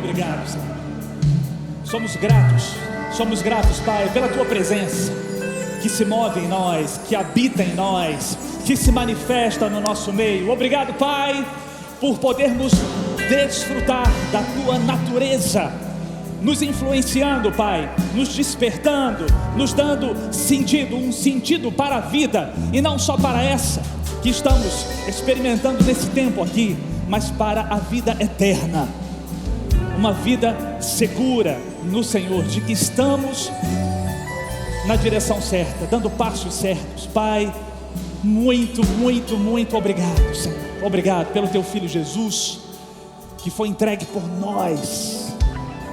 obrigado, Senhor. Somos gratos, Pai, pela Tua presença, que se move em nós, que habita em nós, que se manifesta no nosso meio. Obrigado, Pai, por podermos desfrutar da Tua natureza, nos influenciando, Pai, nos despertando, nos dando sentido, um sentido para a vida, e não só para essa que estamos experimentando nesse tempo aqui, mas para a vida eterna, uma vida segura no Senhor, de que estamos na direção certa, dando passos certos. Pai, muito obrigado, Senhor. Obrigado pelo Teu Filho Jesus, que foi entregue por nós,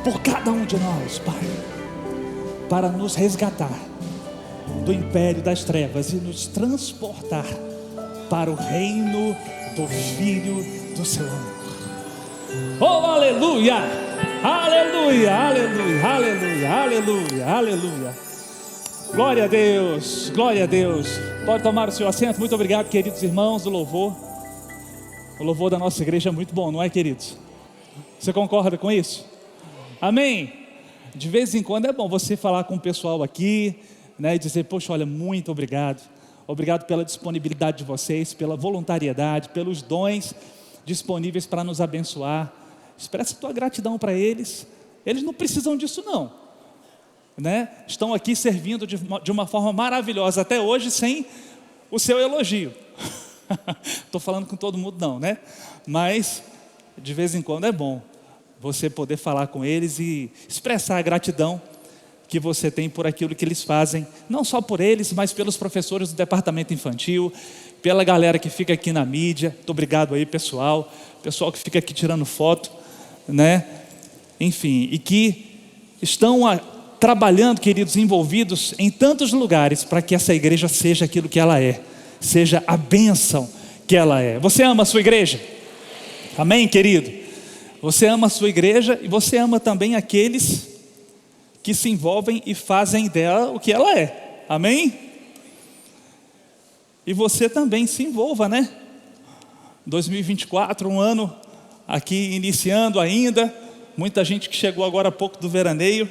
por cada um de nós, Pai, para nos resgatar do império das trevas e nos transportar para o reino do Filho do seu amor. Oh, aleluia, aleluia, aleluia, aleluia, aleluia, aleluia. Glória a Deus, glória a Deus. Pode tomar o seu assento. Muito obrigado, queridos irmãos do louvor. O louvor da nossa igreja é muito bom, não é, queridos? Você concorda com isso? Amém? De vez em quando é bom você falar com o pessoal aqui, né, e dizer: poxa, olha, muito obrigado. Obrigado pela disponibilidade de vocês, pela voluntariedade, pelos dons disponíveis para nos abençoar. Expressa a tua gratidão para eles. Eles não precisam disso não, né? Estão aqui servindo de uma forma maravilhosa até hoje, sem o seu elogio. Estou falando com todo mundo não, né? Mas de vez em quando é bom você poder falar com eles e expressar a gratidão que você tem por aquilo que eles fazem, não só por eles, mas pelos professores do departamento infantil, pela galera que fica aqui na mídia. Muito obrigado aí, pessoal que fica aqui tirando foto, né? Enfim, e que estão trabalhando, queridos, envolvidos em tantos lugares para que essa igreja seja aquilo que ela é, seja a bênção que ela é. Você ama a sua igreja? Amém, querido? Você ama a sua igreja e você ama também aqueles que se envolvem e fazem dela o que ela é. Amém? E você também se envolva, né? 2024, um ano aqui iniciando ainda, muita gente que chegou agora há pouco do veraneio.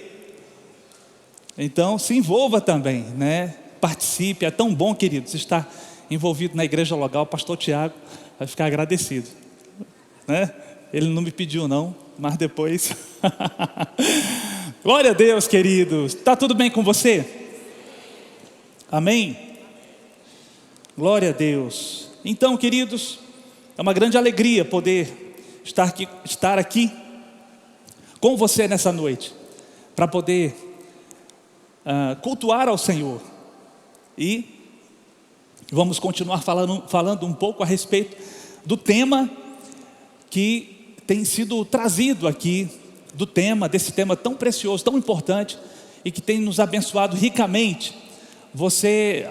Então se envolva também, né? Participe. É tão bom, queridos, estar envolvido na igreja local. O pastor Tiago vai ficar agradecido, né? Ele não me pediu não, mas depois. Glória a Deus, queridos. Está tudo bem com você? Amém? Glória a Deus. Então, queridos, é uma grande alegria poder estar aqui com você nessa noite, para poder cultuar ao Senhor. E vamos continuar falando um pouco a respeito do tema que tem sido trazido aqui, desse tema tão precioso, tão importante, e que tem nos abençoado ricamente.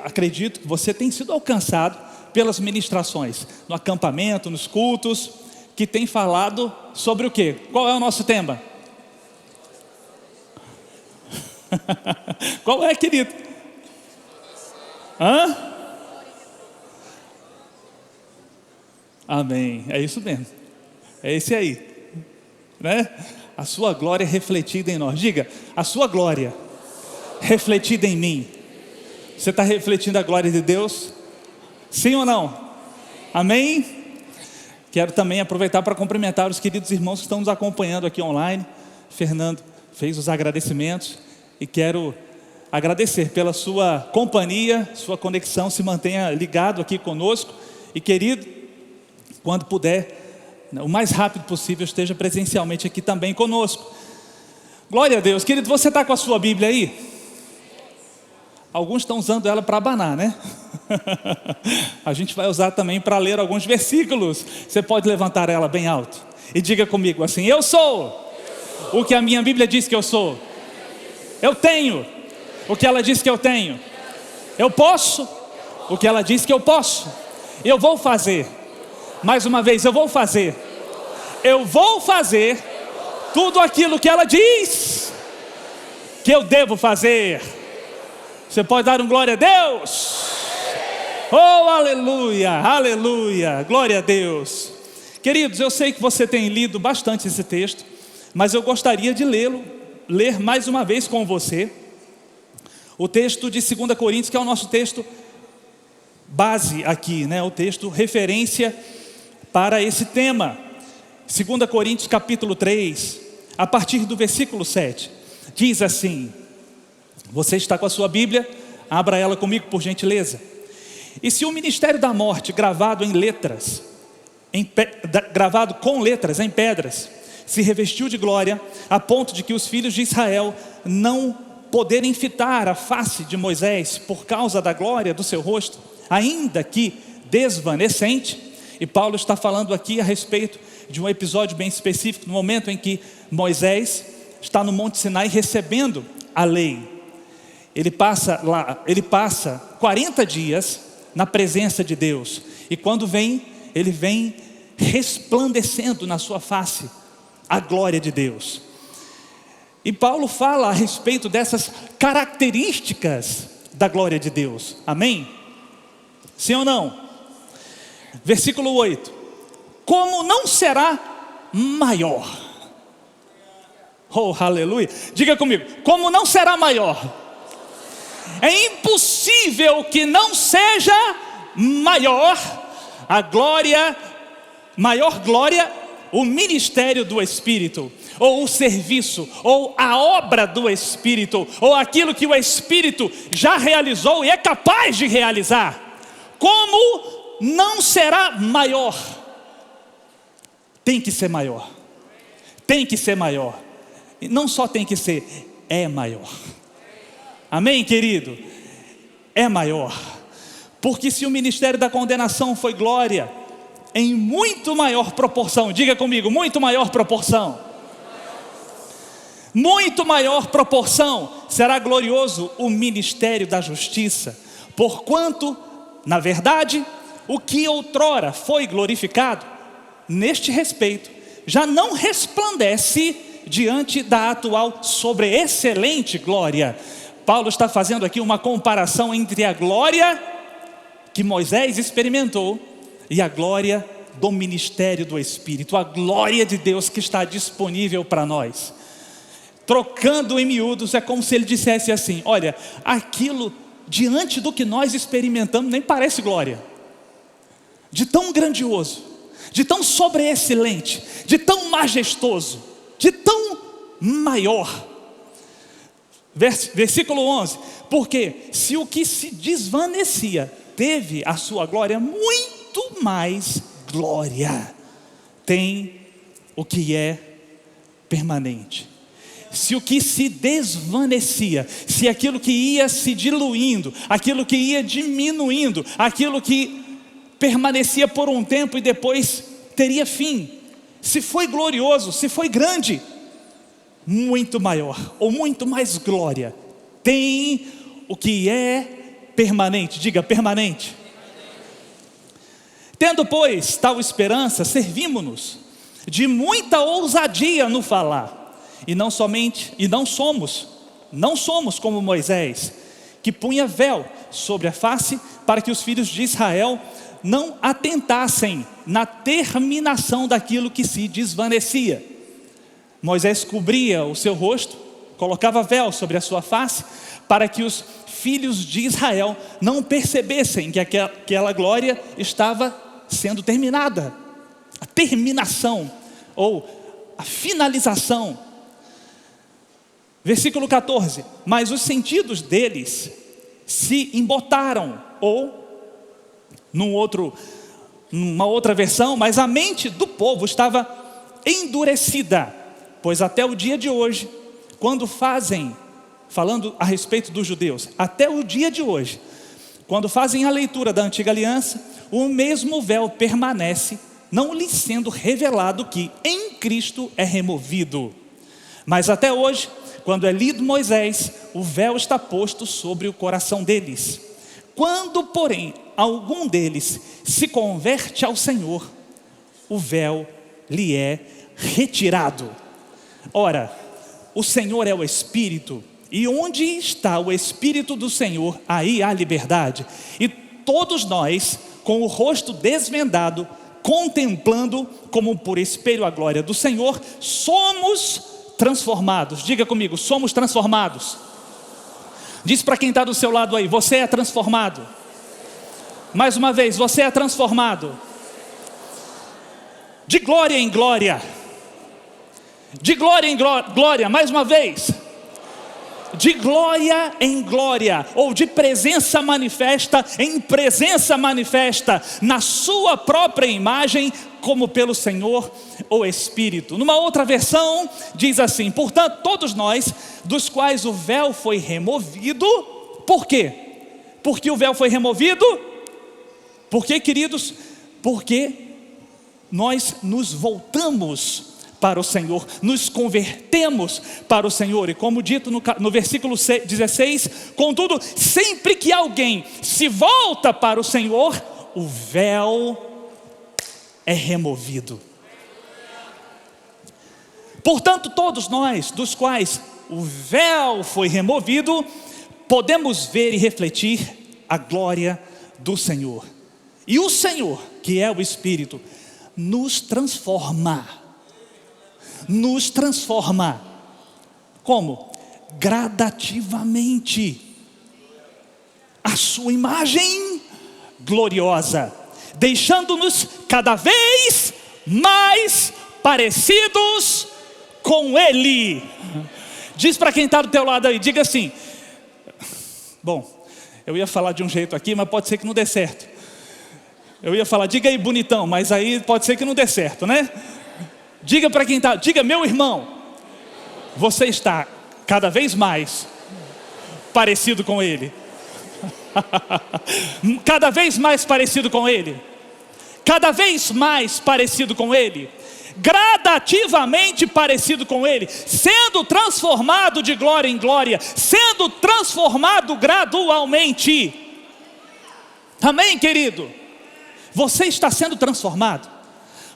Acredito que você tem sido alcançado pelas ministrações, no acampamento, nos cultos, que tem falado sobre o quê? Qual é o nosso tema? Qual é, querido? Amém, é isso mesmo, é esse aí, né? A sua glória refletida em nós. Diga: a sua glória refletida em mim. Você está refletindo a glória de Deus? Sim ou não? Amém? Quero também aproveitar para cumprimentar os queridos irmãos que estão nos acompanhando aqui online. Fernando fez os agradecimentos e quero agradecer pela sua companhia, sua conexão. Se mantenha ligado aqui conosco e, querido, quando puder, o mais rápido possível, esteja presencialmente aqui também conosco. Glória a Deus. Querido, você está com a sua Bíblia aí? Alguns estão usando ela para abanar, né? A gente vai usar também para ler alguns versículos. Você pode levantar ela bem alto e diga comigo assim: eu sou o que a minha Bíblia diz que eu sou. Eu tenho o que ela diz que eu tenho. Eu posso o que ela diz que eu posso. Eu vou fazer. Mais uma vez, eu vou fazer tudo aquilo que ela diz que eu devo fazer. Você pode dar um glória a Deus? Oh, aleluia, aleluia, glória a Deus. Queridos, eu sei que você tem lido bastante esse texto, mas eu gostaria de ler mais uma vez com você o texto de 2 Coríntios, que é o nosso texto base aqui, né? O texto referência para esse tema. 2 Coríntios capítulo 3, a partir do versículo 7, diz assim: você está com a sua Bíblia? Abra ela comigo, por gentileza. E se o ministério da morte, gravado com letras em pedras, se revestiu de glória, a ponto de que os filhos de Israel não poderem fitar a face de Moisés por causa da glória do seu rosto, ainda que desvanecente. E Paulo está falando aqui a respeito de um episódio bem específico, no momento em que Moisés está no Monte Sinai recebendo a lei. Ele passa 40 dias na presença de Deus, e quando vem, ele vem resplandecendo na sua face a glória de Deus. E Paulo fala a respeito dessas características da glória de Deus, amém? Sim ou não? Versículo 8: como não será maior? Oh, aleluia! Diga comigo, como não será maior? É impossível que não seja maior a glória, maior glória, o ministério do Espírito, ou o serviço, ou a obra do Espírito, ou aquilo que o Espírito já realizou e é capaz de realizar. Como não será maior? Tem que ser maior. Tem que ser maior. E não só tem que ser, é maior. Amém, querido? É maior. Porque se o ministério da condenação foi glória, em muito maior proporção, diga comigo, muito maior proporção, muito maior proporção será glorioso o ministério da justiça, porquanto, na verdade, o que outrora foi glorificado, neste respeito, já não resplandece diante da atual sobreexcelente glória. Paulo está fazendo aqui uma comparação entre a glória que Moisés experimentou e a glória do ministério do Espírito, a glória de Deus que está disponível para nós. Trocando em miúdos, é como se ele dissesse assim: olha, aquilo diante do que nós experimentamos nem parece glória, de tão grandioso, de tão sobreexcelente, de tão majestoso, de tão maior. Versículo 11: porque se o que se desvanecia teve a sua glória, muito mais glória tem o que é permanente. Se o que se desvanecia, se aquilo que ia se diluindo, aquilo que ia diminuindo, aquilo que permanecia por um tempo e depois teria fim, se foi glorioso, se foi grande, muito maior, ou muito mais glória tem o que é permanente. Diga, permanente. Tendo, pois, tal esperança, servimos-nos de muita ousadia no falar, e não somos como Moisés, que punha véu sobre a face, para que os filhos de Israel não atentassem na terminação daquilo que se desvanecia. Moisés cobria o seu rosto, colocava véu sobre a sua face, para que os filhos de Israel não percebessem que aquela glória estava sendo terminada. A terminação, ou a finalização. Versículo 14: mas os sentidos deles se embotaram, ou numa outra versão, mas a mente do povo estava endurecida, pois até o dia de hoje, quando fazem, falando a respeito dos judeus, até o dia de hoje, quando fazem a leitura da antiga aliança, o mesmo véu permanece, não lhes sendo revelado que em Cristo é removido. Mas até hoje, quando é lido Moisés, o véu está posto sobre o coração deles. Quando, porém, algum deles se converte ao Senhor, o véu lhe é retirado. Ora, o Senhor é o Espírito, e onde está o Espírito do Senhor, aí há liberdade. E todos nós, com o rosto desvendado, contemplando como por espelho a glória do Senhor, somos transformados. Diga comigo, somos transformados. Diz para quem está do seu lado aí, você é transformado. Mais uma vez, você é transformado. De glória em glória. De glória em glória, mais uma vez. De glória em glória, ou de presença manifesta em presença manifesta, na sua própria imagem, como pelo Senhor o Espírito. Numa outra versão, diz assim: portanto, todos nós, dos quais o véu foi removido. Por quê? Porque o véu foi removido? Por quê, queridos? Porque nós nos voltamos para o Senhor, nos convertemos para o Senhor. E como dito no versículo 16, contudo, sempre que alguém se volta para o Senhor, o véu é removido. Portanto, todos nós, dos quais o véu foi removido, podemos ver e refletir a glória do Senhor. E o Senhor, que é o Espírito, nos transforma. Nos transforma. Como? Gradativamente. A sua imagem gloriosa, deixando-nos cada vez mais parecidos com Ele. Diz para quem está do teu lado aí, diga assim: bom, eu ia falar de um jeito aqui, mas pode ser que não dê certo. Eu ia falar, diga aí bonitão, mas aí pode ser que não dê certo, né? Diga para quem está, diga: meu irmão, você está cada vez mais parecido com Ele. Cada vez mais parecido com Ele. Cada vez mais parecido com Ele. Gradativamente parecido com Ele, sendo transformado de glória em glória, sendo transformado gradualmente. Amém, querido? Você está sendo transformado.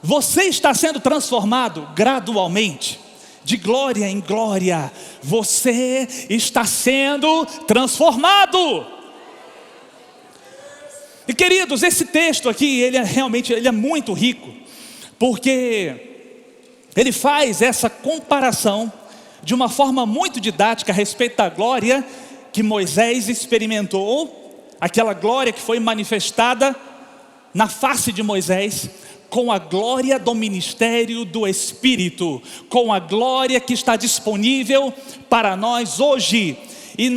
Você está sendo transformado gradualmente, de glória em glória. Você está sendo transformado. E queridos, esse texto aqui, ele é muito rico, porque ele faz essa comparação de uma forma muito didática a respeito da glória que Moisés experimentou, aquela glória que foi manifestada na face de Moisés, com a glória do ministério do Espírito, com a glória que está disponível para nós hoje. E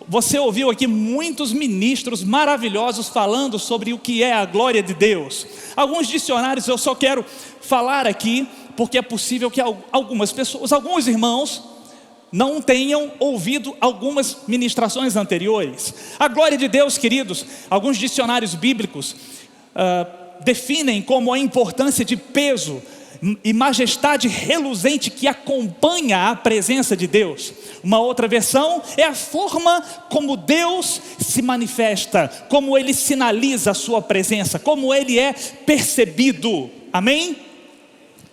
você ouviu aqui muitos ministros maravilhosos falando sobre o que é a glória de Deus. Alguns dicionários eu só quero falar aqui, porque é possível que algumas pessoas, alguns irmãos, não tenham ouvido algumas ministrações anteriores. A glória de Deus, queridos, alguns dicionários bíblicos definem como a importância de peso e majestade reluzente que acompanha a presença de Deus. Uma outra versão é a forma como Deus se manifesta, como Ele sinaliza a sua presença, como Ele é percebido. Amém?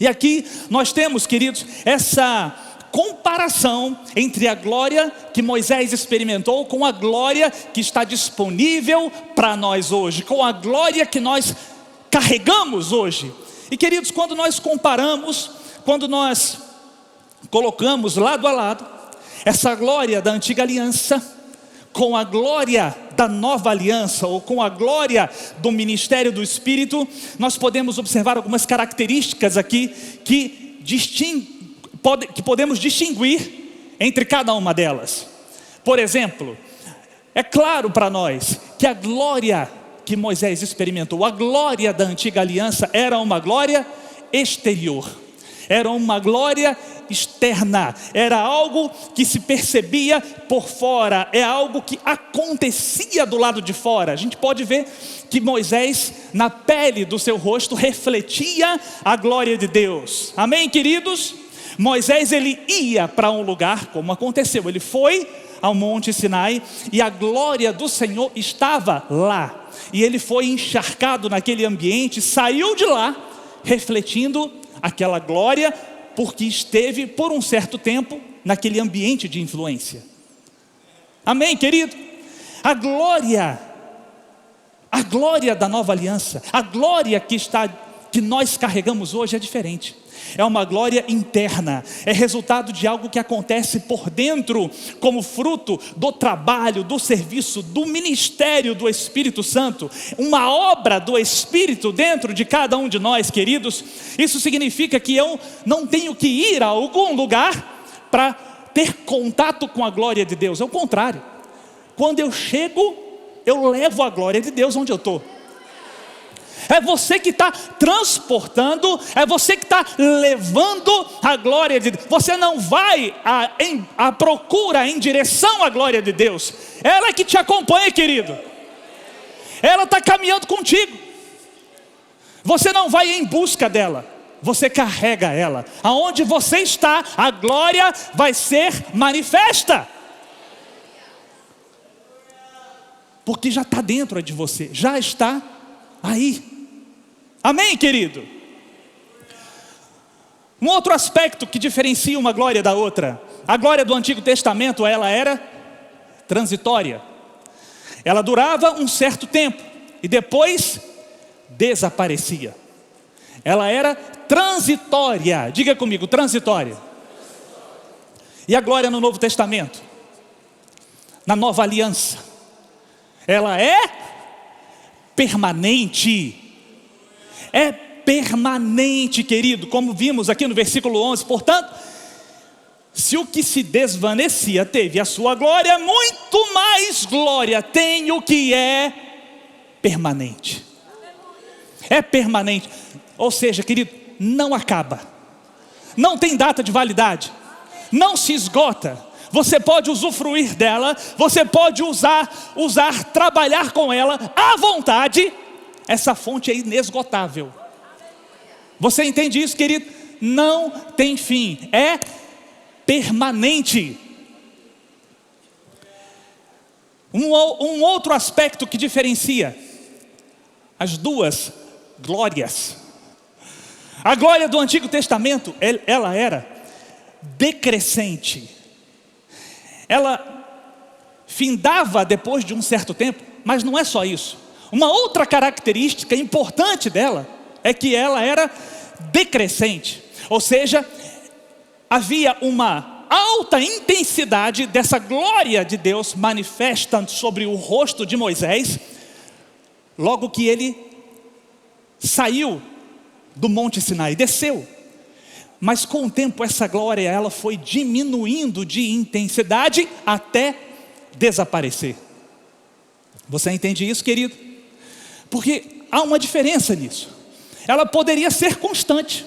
E aqui nós temos, queridos, essa comparação entre a glória que Moisés experimentou com a glória que está disponível para nós hoje, com a glória que nós carregamos hoje. E queridos, quando nós comparamos, quando nós colocamos lado a lado essa glória da antiga aliança com a glória da nova aliança, ou com a glória do ministério do Espírito, nós podemos observar algumas características aqui que podemos distinguir entre cada uma delas. Por exemplo, é claro para nós que a glória que Moisés experimentou, a glória da antiga aliança, era uma glória exterior, era uma glória externa, era algo que se percebia por fora, é algo que acontecia do lado de fora. A gente pode ver que Moisés, na pele do seu rosto, refletia a glória de Deus. Amém, queridos? Moisés, ele ia para um lugar, como aconteceu, ele foi ao Monte Sinai e a glória do Senhor estava lá, e ele foi encharcado naquele ambiente, saiu de lá refletindo aquela glória, porque esteve por um certo tempo naquele ambiente de influência. Amém, querido? A glória A glória da nova aliança, a glória que nós carregamos hoje é diferente. É uma glória interna, é resultado de algo que acontece por dentro, como fruto do trabalho, do serviço, do ministério do Espírito Santo, uma obra do Espírito dentro de cada um de nós, queridos. Isso significa que eu não tenho que ir a algum lugar para ter contato com a glória de Deus, é o contrário. Quando eu chego, eu levo a glória de Deus onde eu estou. É você que está transportando, é você que está levando a glória de Deus. Você não vai à procura em direção à glória de Deus. Ela é que te acompanha, querido. Ela está caminhando contigo. Você não vai em busca dela, você carrega ela. Aonde você está, a glória vai ser manifesta. Porque já está dentro de você, já está aí. Amém, querido? Um outro aspecto que diferencia uma glória da outra. A glória do Antigo Testamento, ela era transitória. Ela durava um certo tempo e depois desaparecia. Ela era transitória. Diga comigo, transitória. E a glória no Novo Testamento, na nova aliança, ela é permanente. É permanente, querido, como vimos aqui no versículo 11. Portanto, se o que se desvanecia teve a sua glória, muito mais glória tem o que é permanente. É permanente. Ou seja, querido, não acaba, não tem data de validade, não se esgota. Você pode usufruir dela, você pode usar, trabalhar com ela à vontade. Essa fonte é inesgotável. Você entende isso, querido? Não tem fim, é permanente. Um outro aspecto que diferencia as duas glórias. A glória do Antigo Testamento, ela era decrescente. Ela findava depois de um certo tempo, mas não é só isso. Uma outra característica importante dela é que ela era decrescente. Ou seja, havia uma alta intensidade dessa glória de Deus manifesta sobre o rosto de Moisés, logo que ele saiu do Monte Sinai, desceu. Mas com o tempo essa glória, ela foi diminuindo de intensidade até desaparecer. Você entende isso, querido? Porque há uma diferença nisso. Ela poderia ser constante,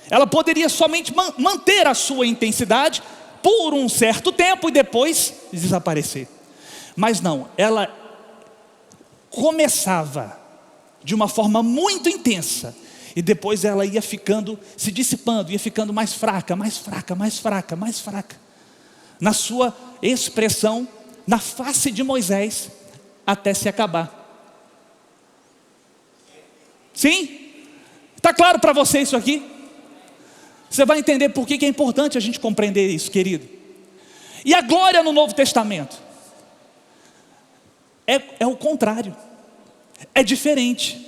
ela poderia somente manter a sua intensidade por um certo tempo e depois desaparecer. Mas não, ela começava de uma forma muito intensa e depois ela ia ficando, se dissipando, ia ficando mais fraca, mais fraca, mais fraca, mais fraca. Na sua expressão, na face de Moisés, até se acabar. Sim? Está claro para você isso aqui? Você vai entender por que é importante a gente compreender isso, querido. E a glória no Novo Testamento é o contrário, é diferente.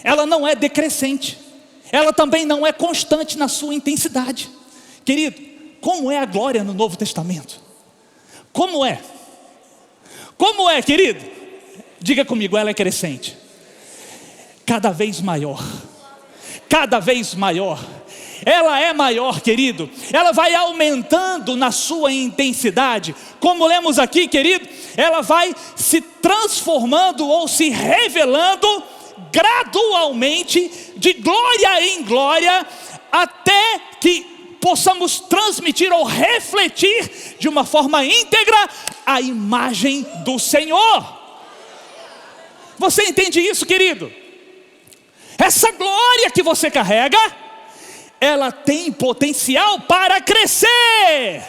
Ela não é decrescente, ela também não é constante na sua intensidade. Querido, como é a glória no Novo Testamento? Como é? Como é, querido? Diga comigo, ela é crescente. Cada vez maior, cada vez maior. Ela é maior, querido. Ela vai aumentando na sua intensidade. Como lemos aqui, querido, ela vai se transformando ou se revelando gradualmente, de glória em glória, até que possamos transmitir ou refletir de uma forma íntegra a imagem do Senhor. Você entende isso, querido? Essa glória que você carrega, ela tem potencial para crescer.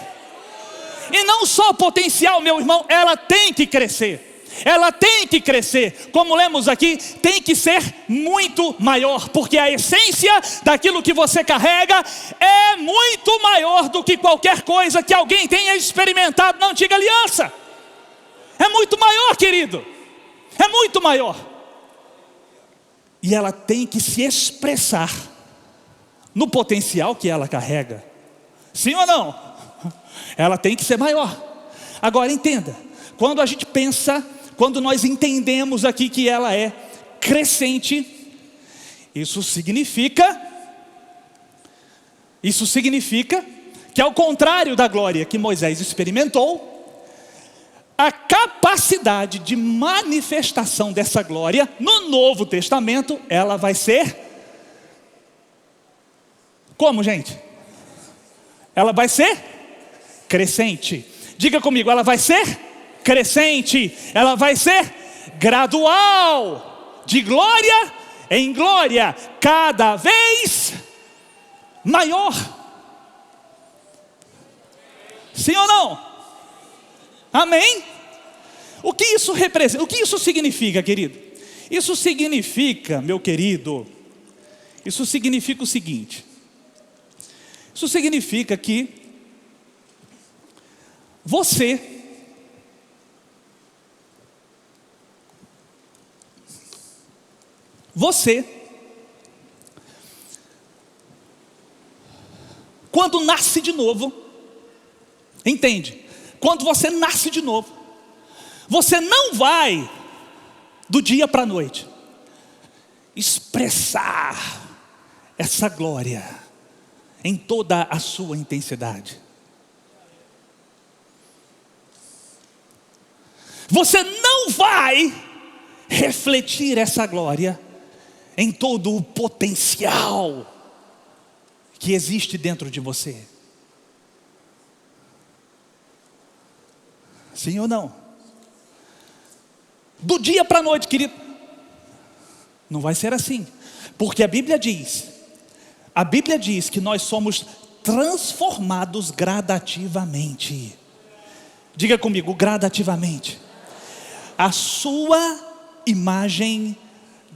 E não só potencial, meu irmão, ela tem que crescer. Ela tem que crescer. Como lemos aqui, tem que ser muito maior. Porque a essência daquilo que você carrega é muito maior do que qualquer coisa que alguém tenha experimentado na antiga aliança. É muito maior, querido. É muito maior. e ela tem que se expressar no potencial que ela carrega. Sim ou não? Ela tem que ser maior. Agora entenda, quando a gente pensa, quando nós entendemos aqui que ela é crescente, isso significa que, ao contrário da glória que Moisés experimentou, a capacidade de manifestação dessa glória no Novo Testamento, ela vai ser como, gente? Ela vai ser crescente. Diga comigo, ela vai ser crescente. Ela vai ser gradual, de glória em glória, cada vez maior. Sim ou não? Amém? O que isso representa? O que isso significa, querido? Isso significa, meu querido, isso significa o seguinte. Isso significa que você quando nasce de novo, entende? Quando você nasce de novo, você não vai do dia para a noite expressar essa glória em toda a sua intensidade. Você não vai refletir essa glória em todo o potencial que existe dentro de você. Sim ou não? Do dia para a noite, querido, não vai ser assim, porque a Bíblia diz que nós somos transformados gradativamente. Diga comigo, gradativamente. A sua imagem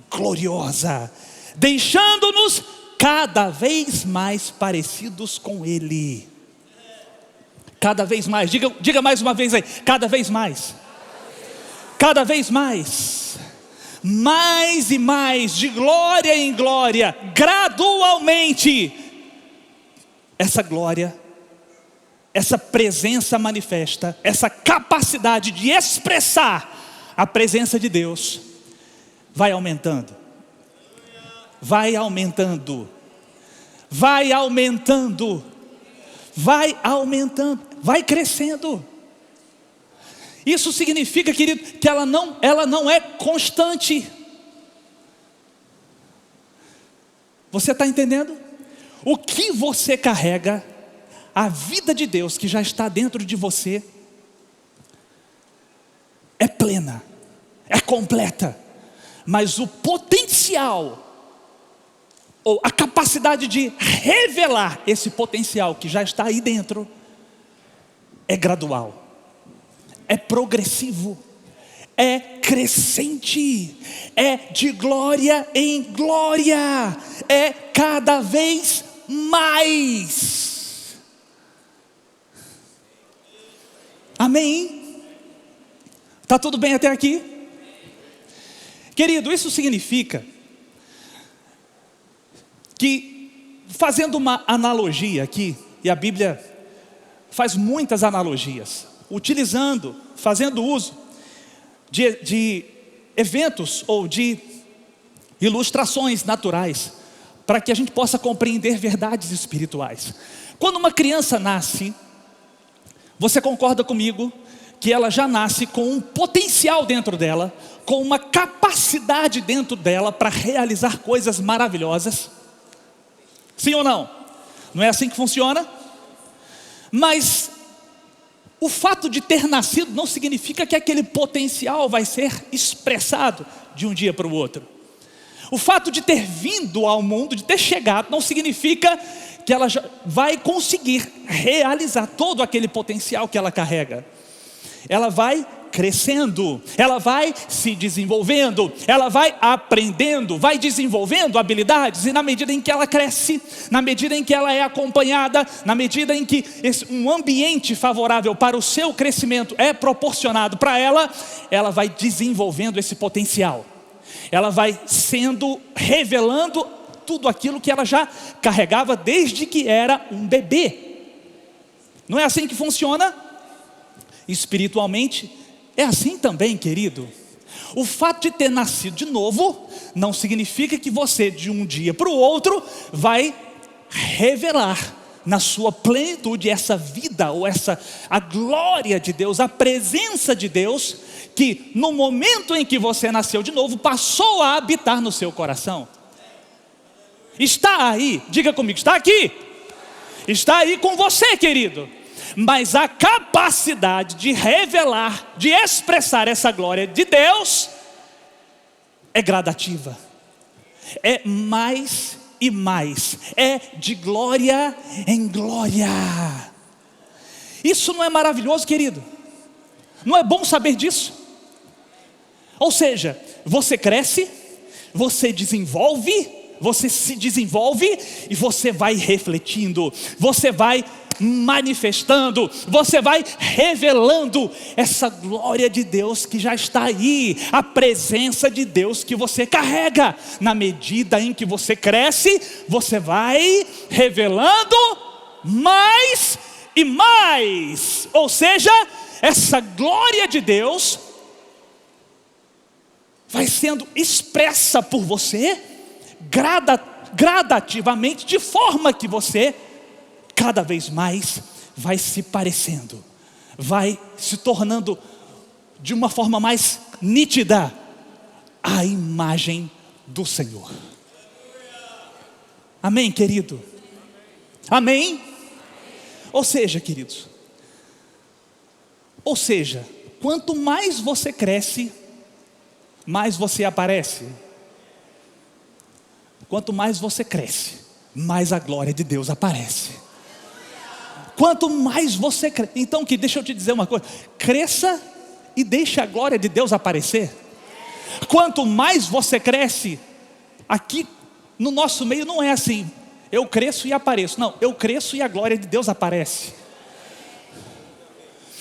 gloriosa, deixando-nos cada vez mais parecidos com Ele. Cada vez mais, diga mais uma vez aí, cada vez mais. Cada vez mais. Mais e mais, de glória em glória, gradualmente. Essa glória, essa presença manifesta, essa capacidade de expressar a presença de Deus, vai aumentando. Vai aumentando. Vai aumentando. Vai aumentando. Vai crescendo. Isso significa, querido, que ela não é constante. Você está entendendo? O que você carrega, a vida de Deus que já está dentro de você, é plena, é completa. Mas o potencial, ou a capacidade de revelar esse potencial que já está aí dentro, é gradual. É progressivo, é crescente, é de glória em glória, é cada vez mais. Amém? Está tudo bem até aqui? Querido, isso significa que, fazendo uma analogia aqui, e a Bíblia faz muitas analogias, fazendo uso de eventos ou de ilustrações naturais, para que a gente possa compreender verdades espirituais. Quando uma criança nasce, você concorda comigo que ela já nasce com um potencial dentro dela, com uma capacidade dentro dela para realizar coisas maravilhosas? Sim ou não? Não é assim que funciona? Mas o fato de ter nascido não significa que aquele potencial vai ser expressado de um dia para o outro. O fato de ter vindo ao mundo, de ter chegado, não significa que ela já vai conseguir realizar todo aquele potencial que ela carrega. Ela vai crescendo, ela vai se desenvolvendo, ela vai aprendendo, vai desenvolvendo habilidades, e na medida em que ela cresce, na medida em que ela é acompanhada, na medida em que um ambiente favorável para o seu crescimento é proporcionado para ela, ela vai desenvolvendo esse potencial. ela vai revelando tudo aquilo que ela já carregava desde que era um bebê. Não é assim que funciona? Espiritualmente, é assim também, querido. O fato de ter nascido de novo, não significa que você de um dia para o outro vai revelar na sua plenitude essa vida, ou a glória de Deus, a presença de Deus, que no momento em que você nasceu de novo, passou a habitar no seu coração. Está aí, diga comigo, está aqui. Está aí com você, querido. Mas a capacidade de revelar, de expressar essa glória de Deus, é gradativa. É mais e mais. É de glória em glória. Isso não é maravilhoso, querido? Não é bom saber disso? Ou seja, você cresce, você se desenvolve e você vai refletindo, você vai manifestando, você vai revelando essa glória de Deus que já está aí, a presença de Deus que você carrega. Na medida em que você cresce, você vai revelando mais e mais, ou seja, essa glória de Deus vai sendo expressa por você gradativamente, de forma que você cada vez mais vai se parecendo, vai se tornando de uma forma mais nítida a imagem do Senhor. Amém, querido? Amém? Ou seja, queridos, quanto mais você cresce, mais você aparece. Quanto mais você cresce, mais a glória de Deus aparece. Quanto mais você cresce, então deixa eu te dizer uma coisa, cresça e deixe a glória de Deus aparecer. Quanto mais você cresce, aqui no nosso meio não é assim, eu cresço e apareço. Não, eu cresço e a glória de Deus aparece.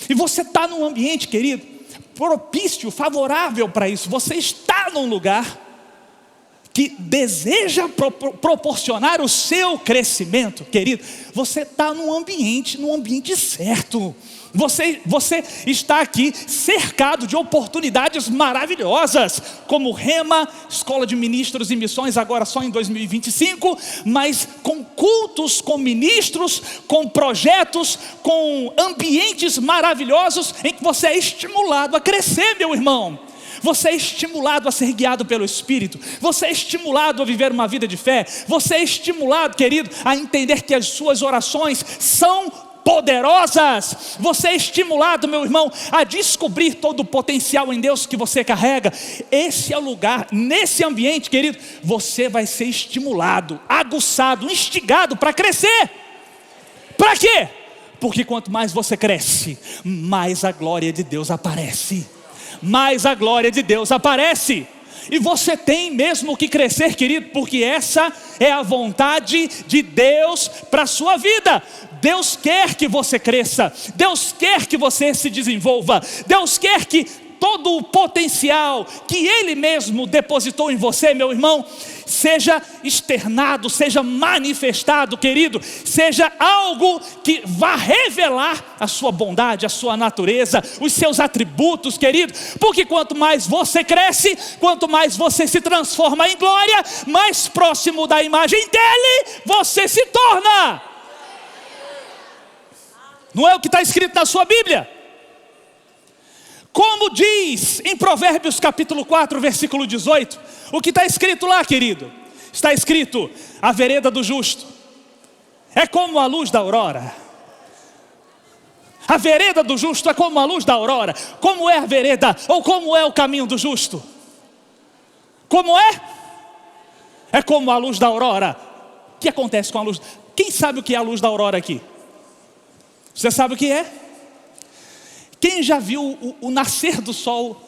E você está num ambiente, querido, propício, favorável para isso. Você está num lugar que deseja proporcionar o seu crescimento, querido. Você está num ambiente certo. Você está aqui cercado de oportunidades maravilhosas, como Rema, Escola de Ministros e Missões, agora só em 2025, mas com cultos, com ministros, com projetos, com ambientes maravilhosos, em que você é estimulado a crescer, meu irmão. Você é estimulado a ser guiado pelo Espírito. Você é estimulado a viver uma vida de fé. Você é estimulado, querido, a entender que as suas orações são poderosas. Você é estimulado, meu irmão, a descobrir todo o potencial em Deus que você carrega. Esse é o lugar, nesse ambiente, querido, você vai ser estimulado, aguçado, instigado para crescer. Para quê? Porque quanto mais você cresce, mais a glória de Deus aparece. Mais a glória de Deus aparece. E você tem mesmo que crescer, querido, porque essa é a vontade de Deus para a sua vida. Deus quer que você cresça, Deus quer que você se desenvolva, Deus quer que todo o potencial que Ele mesmo depositou em você, meu irmão, seja externado, seja manifestado, querido, seja algo que vá revelar a sua bondade, a sua natureza, os seus atributos, querido, porque quanto mais você cresce, quanto mais você se transforma em glória, mais próximo da imagem dEle você se torna. Não é o que está escrito na sua Bíblia? Como diz em Provérbios capítulo 4, versículo 18, o que está escrito lá, querido? Está escrito: a vereda do justo é como a luz da aurora. A vereda do justo é como a luz da aurora. Como é a vereda, ou como é o caminho do justo? Como é? É como a luz da aurora. O que acontece com a luz? Quem sabe o que é a luz da aurora aqui? Você sabe o que é? Quem já viu o nascer do sol?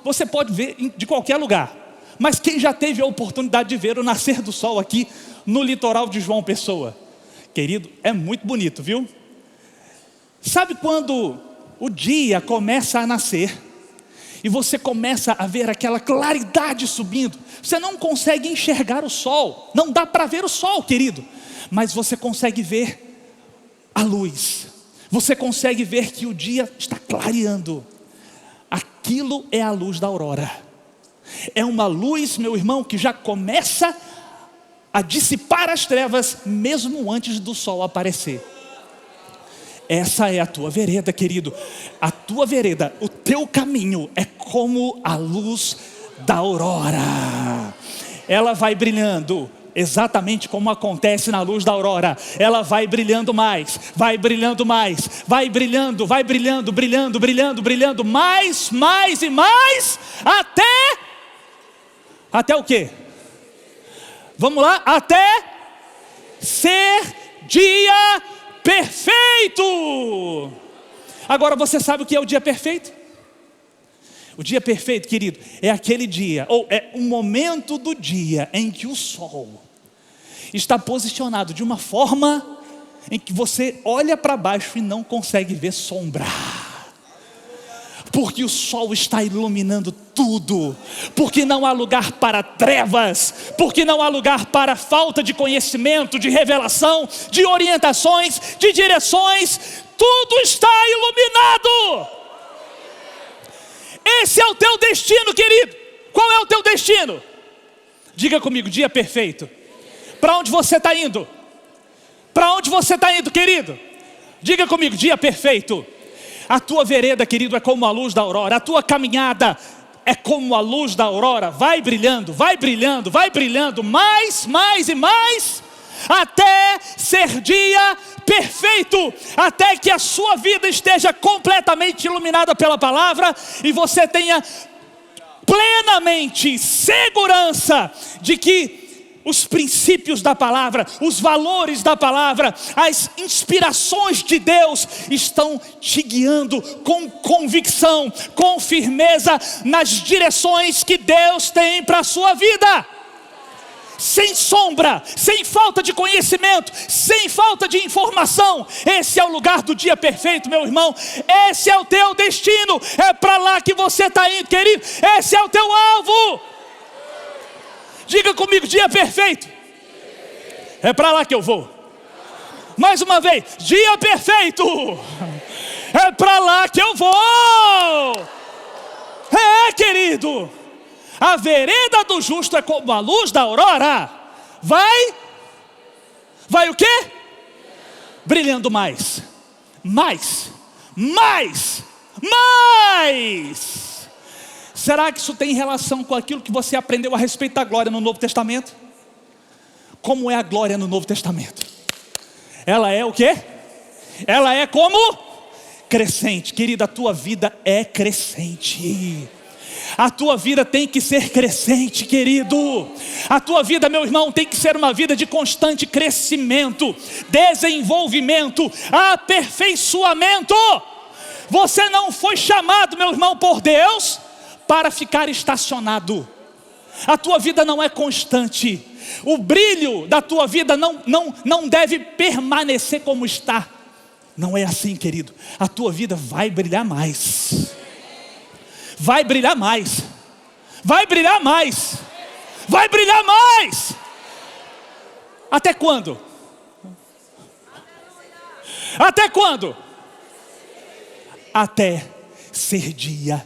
Você pode ver de qualquer lugar, mas quem já teve a oportunidade de ver o nascer do sol aqui no litoral de João Pessoa? Querido, é muito bonito, viu? Sabe quando o dia começa a nascer e você começa a ver aquela claridade subindo. Você não consegue enxergar o sol, não dá para ver o sol, querido, mas você consegue ver a luz. Você consegue ver que o dia está clareando. Aquilo é a luz da aurora. É uma luz, meu irmão, que já começa a dissipar as trevas mesmo antes do sol aparecer. Essa é a tua vereda, querido. A tua vereda, o teu caminho é como a luz da aurora. Ela vai brilhando, exatamente como acontece na luz da aurora. Ela vai brilhando mais, vai brilhando mais, vai brilhando, brilhando, brilhando, mais e mais, até o quê? Vamos lá, até ser dia perfeito. Agora você sabe o que é o dia perfeito? O dia perfeito, querido, é aquele dia, ou é um momento do dia em que o sol está posicionado de uma forma em que você olha para baixo e não consegue ver sombra. Porque o sol está iluminando tudo, porque não há lugar para trevas, porque não há lugar para falta de conhecimento, de revelação, de orientações, de direções. Tudo está iluminado. Esse é o teu destino, querido. Qual é o teu destino? Diga comigo, dia perfeito. Para onde você está indo? Para onde você está indo, querido? Diga comigo, dia perfeito. A tua vereda, querido, é como a luz da aurora. A tua caminhada é como a luz da aurora. Vai brilhando, mais e mais, até ser dia perfeito. Até que a sua vida esteja completamente iluminada pela palavra e você tenha plenamente segurança de que os princípios da palavra, os valores da palavra, as inspirações de Deus estão te guiando com convicção, com firmeza nas direções que Deus tem para a sua vida. Sem sombra, sem falta de conhecimento, sem falta de informação. Esse é o lugar do dia perfeito, meu irmão. Esse é o teu destino. É para lá que você está indo, querido. Esse é o teu alvo. Diga comigo, dia perfeito. É para lá que eu vou. Mais uma vez, dia perfeito. É para lá que eu vou. É, querido. A vereda do justo é como a luz da aurora. Vai o quê? Brilhando mais. Será que isso tem relação com aquilo que você aprendeu a respeito da glória no Novo Testamento? Como é a glória no Novo Testamento? Ela é o quê? Ela é como crescente. Querida, a tua vida é crescente. A tua vida tem que ser crescente, querido. A tua vida, meu irmão, tem que ser uma vida de constante crescimento, desenvolvimento, aperfeiçoamento. Você não foi chamado, meu irmão, por Deus para ficar estacionado. A tua vida não é constante. O brilho da tua vida não deve permanecer como está. Não é assim, querido. A tua vida vai brilhar mais. Vai brilhar mais. Vai brilhar mais. Vai brilhar mais. Até quando? Até quando? Até ser dia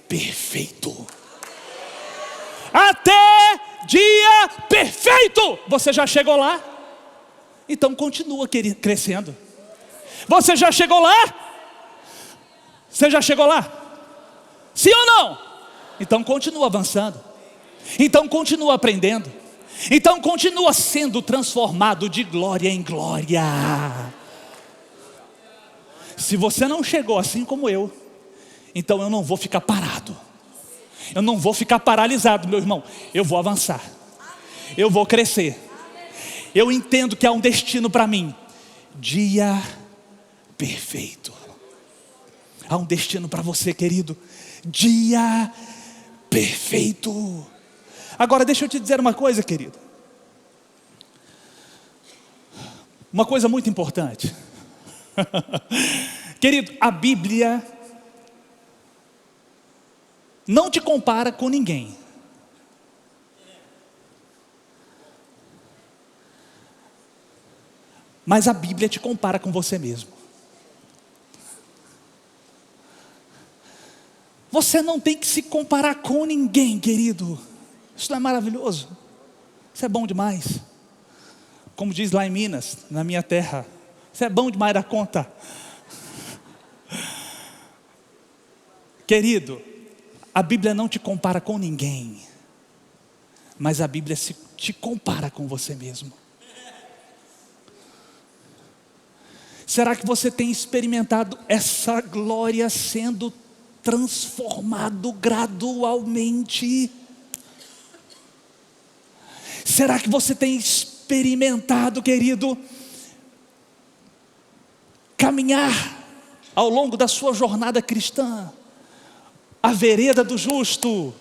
perfeito. Até dia perfeito. Você já chegou lá? Então continua crescendo. Você já chegou lá? Você já chegou lá? Sim ou não? Então continua avançando. Então continua aprendendo. Então continua sendo transformado de glória em glória. Se você não chegou assim como eu, então eu não vou ficar parado. Eu não vou ficar paralisado, meu irmão. Eu vou avançar. Eu vou crescer. Eu entendo que há um destino para mim. Dia perfeito. Há um destino para você, querido. Dia perfeito. Agora deixa eu te dizer uma coisa, querido. Uma coisa muito importante. Querido, a Bíblia não te compara com ninguém. Mas a Bíblia te compara com você mesmo. Você não tem que se comparar com ninguém, querido. Isso não é maravilhoso? Isso é bom demais. Como diz lá em Minas, na minha terra, isso é bom demais da conta. Querido, a Bíblia não te compara com ninguém, mas a Bíblia te compara com você mesmo. Será que você tem experimentado essa glória sendo transformado gradualmente? Será que você tem experimentado, querido, caminhar ao longo da sua jornada cristã, a vereda do justo,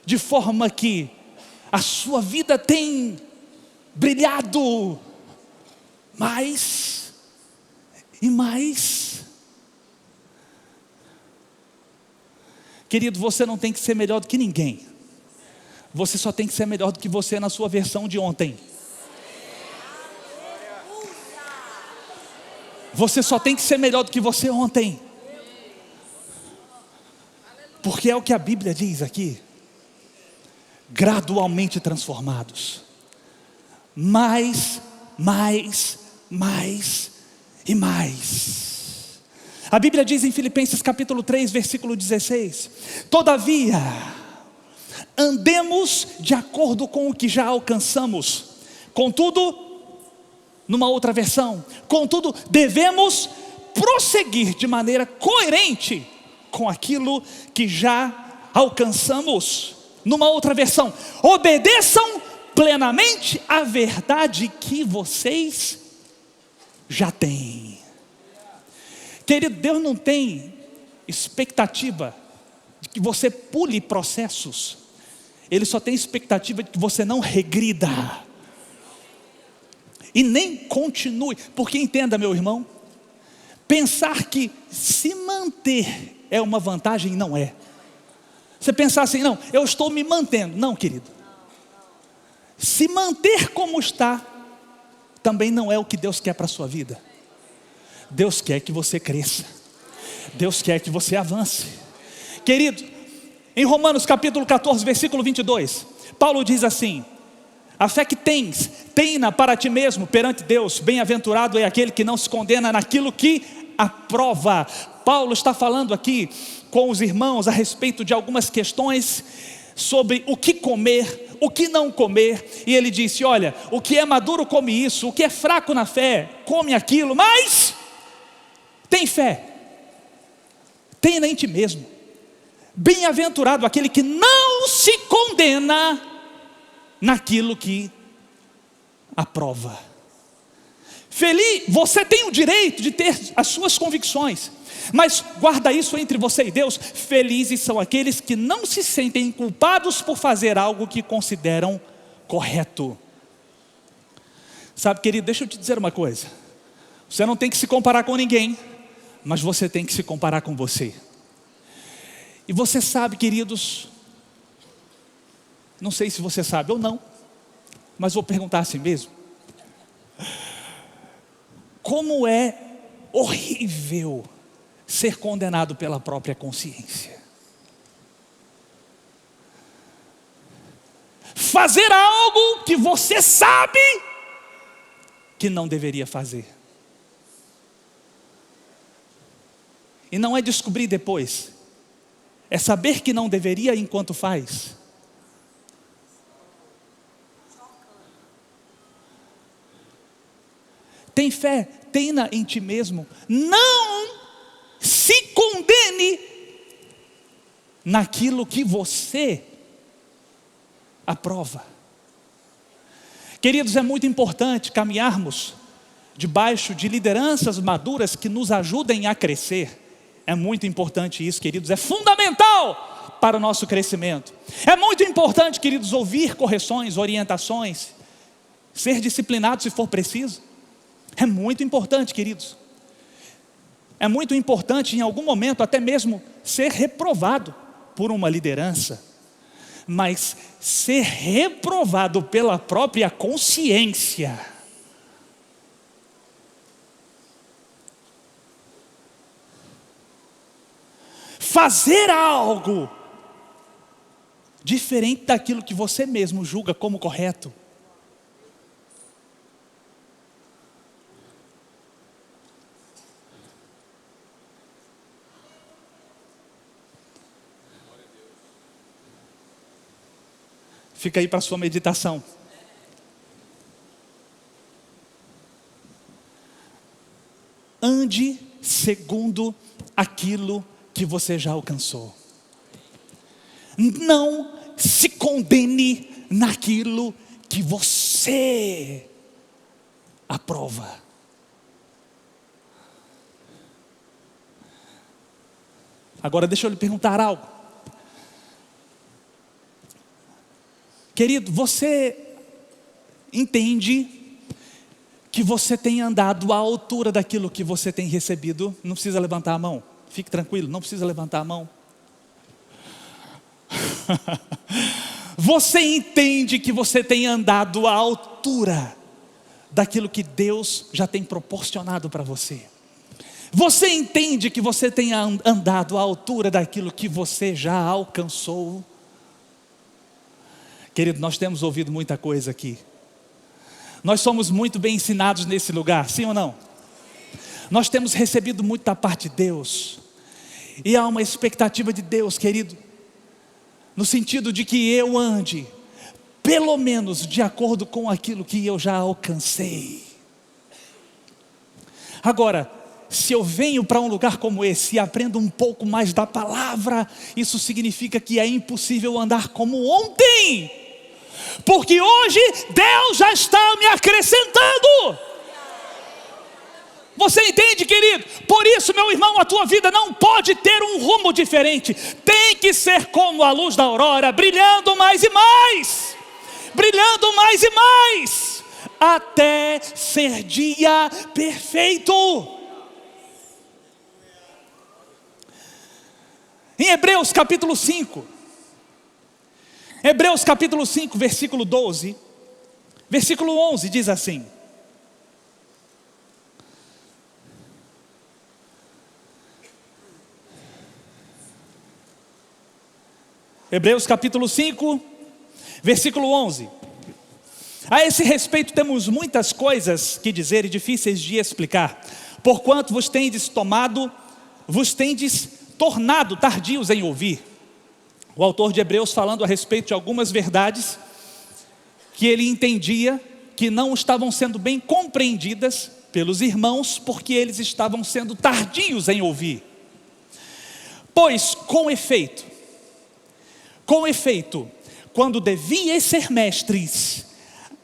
de forma que a sua vida tem brilhado mais e mais? Querido, você não tem que ser melhor do que ninguém. Você só tem que ser melhor do que você na sua versão de ontem. Você só tem que ser melhor do que você ontem. Porque é o que a Bíblia diz aqui. Gradualmente transformados. Mais e mais. A Bíblia diz em Filipenses capítulo 3, versículo 16: todavia, andemos de acordo com o que já alcançamos. Contudo, numa outra versão, contudo, devemos prosseguir de maneira coerente com aquilo que já alcançamos. Numa outra versão, obedeçam plenamente a verdade que vocês já têm. Querido, Deus não tem expectativa de que você pule processos. Ele só tem expectativa de que você não regrida e nem continue. Porque entenda, meu irmão, pensar que se manter é uma vantagem, não é. Você pensar assim, não, eu estou me mantendo. Não, querido. Se manter como está também não é o que Deus quer para a sua vida. Deus quer que você cresça. Deus quer que você avance. Querido, em Romanos capítulo 14, versículo 22, Paulo diz assim: a fé que tens, tem-na para ti mesmo perante Deus. Bem-aventurado é aquele que não se condena naquilo que aprova. Paulo está falando aqui com os irmãos a respeito de algumas questões sobre o que comer, o que não comer. E ele disse: olha, o que é maduro come isso, o que é fraco na fé come aquilo, mas tem fé, tenha em ti mesmo. Bem-aventurado aquele que não se condena naquilo que aprova. Feliz, você tem o direito de ter as suas convicções, mas guarda isso entre você e Deus. Felizes são aqueles que não se sentem culpados por fazer algo que consideram correto. Sabe, querido, deixa eu te dizer uma coisa. Você não tem que se comparar com ninguém, mas você tem que se comparar com você. E você sabe, queridos, não sei se você sabe ou não, mas vou perguntar assim mesmo: como é horrível ser condenado pela própria consciência. Fazer algo que você sabe que não deveria fazer. E não é descobrir depois, é saber que não deveria enquanto faz. Tem fé, tenha em ti mesmo. Não se condene naquilo que você aprova. Queridos, é muito importante caminharmos debaixo de lideranças maduras que nos ajudem a crescer. É muito importante isso, queridos, é fundamental para o nosso crescimento. É muito importante, queridos, ouvir correções, orientações, ser disciplinado se for preciso. É muito importante, queridos. É muito importante em algum momento até mesmo ser reprovado por uma liderança, mas ser reprovado pela própria consciência. Fazer algo diferente daquilo que você mesmo julga como correto. Fica aí para sua meditação. Ande segundo aquilo que você já alcançou. Não se condene naquilo que você aprova. Agora deixa eu lhe perguntar algo. Querido, você entende que você tem andado à altura daquilo que você tem recebido? Não precisa levantar a mão. Fique tranquilo, não precisa levantar a mão. Você entende que você tem andado à altura daquilo que Deus já tem proporcionado para você? Você entende que você tem andado à altura daquilo que você já alcançou? Querido, nós temos ouvido muita coisa aqui. Nós somos muito bem ensinados nesse lugar, sim ou não? Nós temos recebido muito da parte de Deus. E há uma expectativa de Deus, querido, no sentido de que eu ande, pelo menos de acordo com aquilo que eu já alcancei. Agora, se eu venho para um lugar como esse e aprendo um pouco mais da palavra, isso significa que é impossível andar como ontem, porque hoje Deus já está me acrescentando. Você entende, querido? Por isso, meu irmão, a tua vida não pode ter um rumo diferente. Tem que ser como a luz da aurora, brilhando mais e mais. Brilhando mais e mais. Até ser dia perfeito. Em Hebreus capítulo 5. Hebreus capítulo 5, versículo 12. Versículo 11 diz assim. Hebreus capítulo 5, versículo 11. A esse respeito temos muitas coisas que dizer e difíceis de explicar, porquanto vos tendes tornado tardios em ouvir. O autor de Hebreus falando a respeito de algumas verdades que ele entendia que não estavam sendo bem compreendidas pelos irmãos, porque eles estavam sendo tardios em ouvir. Pois com efeito, quando devíeis ser mestres,